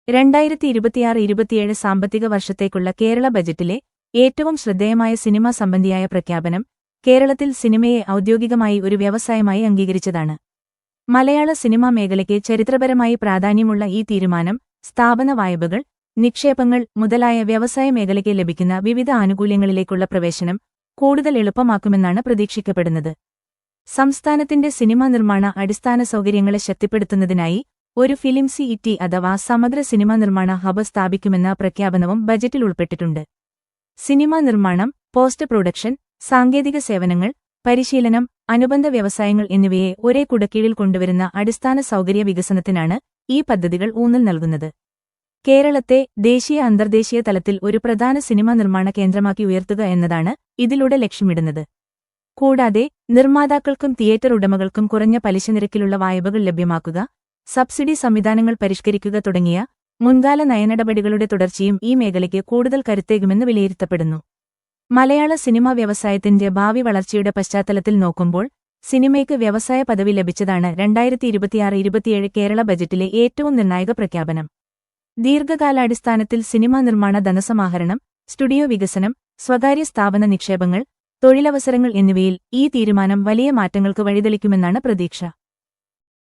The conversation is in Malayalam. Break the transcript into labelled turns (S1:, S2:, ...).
S1: 2026-27 സാമ്പത്തിക വർഷത്തേക്കുള്ള കേരള ബജറ്റിലെ ഏറ്റവും ശ്രദ്ധേയമായ സിനിമാ സംബന്ധിയായ പ്രഖ്യാപനം കേരളത്തിൽ സിനിമയെ ഔദ്യോഗികമായി ഒരു വ്യവസായമായി അംഗീകരിച്ചതാണ്. മലയാള സിനിമാ മേഖലയ്ക്ക് ചരിത്രപരമായി പ്രാധാന്യമുള്ള ഈ തീരുമാനം സ്ഥാപന വായ്പകൾ, നിക്ഷേപങ്ങൾ മുതലായ വ്യവസായ മേഖലയ്ക്ക് ലഭിക്കുന്ന വിവിധ ആനുകൂല്യങ്ങളിലേക്കുള്ള പ്രവേശനം കൂടുതൽ എളുപ്പമാക്കുമെന്നാണ് പ്രതീക്ഷിക്കപ്പെടുന്നത്. സംസ്ഥാനത്തിന്റെ സിനിമാ നിർമ്മാണ അടിസ്ഥാന സൗകര്യങ്ങളെ ശക്തിപ്പെടുത്തുന്നതിനായി ഒരു ഫിലിം സിഇടി അഥവാ സമഗ്ര സിനിമാ നിർമ്മാണ ഹബ് സ്ഥാപിക്കുമെന്ന പ്രഖ്യാപനവും ബജറ്റിൽ ഉൾപ്പെട്ടിട്ടുണ്ട്. സിനിമാ നിർമ്മാണം, പോസ്റ്റ് പ്രൊഡക്ഷൻ, സാങ്കേതിക സേവനങ്ങൾ, പരിശീലനം, അനുബന്ധ വ്യവസായങ്ങൾ എന്നിവയെ ഒരേ കുടക്കീഴിൽ കൊണ്ടുവരുന്ന അടിസ്ഥാന സൗകര്യ വികസനത്തിനാണ് ഈ പദ്ധതികൾ ഊന്നൽ നൽകുന്നത്. കേരളത്തെ ദേശീയ അന്തർദേശീയ തലത്തിൽ ഒരു പ്രധാന സിനിമാ നിർമ്മാണ കേന്ദ്രമാക്കി ഉയർത്തുക എന്നതാണ് ഇതിലൂടെ ലക്ഷ്യമിടുന്നത്. കൂടാതെ നിർമ്മാതാക്കൾക്കും തിയേറ്റർ ഉടമകൾക്കും കുറഞ്ഞ പലിശ നിരക്കിലുള്ള വായ്പകൾ ലഭ്യമാക്കുക, സബ്സിഡി സംവിധാനങ്ങൾ പരിഷ്കരിക്കുക തുടങ്ങിയ മുൻകാല നയനടപടികളുടെ തുടർച്ചയും ഈ മേഖലയ്ക്ക് കൂടുതൽ കരുത്തേകുമെന്ന് വിലയിരുത്തപ്പെടുന്നു. മലയാള സിനിമാ വ്യവസായത്തിന്റെ ഭാവി വളർച്ചയുടെ പശ്ചാത്തലത്തിൽ നോക്കുമ്പോൾ സിനിമയ്ക്ക് വ്യവസായ പദവി ലഭിച്ചതാണ് 2026-27 കേരള ബജറ്റിലെ ഏറ്റവും നിർണായക പ്രഖ്യാപനം. ദീർഘകാലാടിസ്ഥാനത്തിൽ സിനിമാ നിർമ്മാണ ധനസമാഹരണം, സ്റ്റുഡിയോ വികസനം, സ്വകാര്യ സ്ഥാപന നിക്ഷേപങ്ങൾ, തൊഴിലവസരങ്ങൾ എന്നിവയിൽ ഈ തീരുമാനം വലിയ മാറ്റങ്ങൾക്ക് വഴിതെളിക്കുമെന്നാണ് പ്രതീക്ഷ.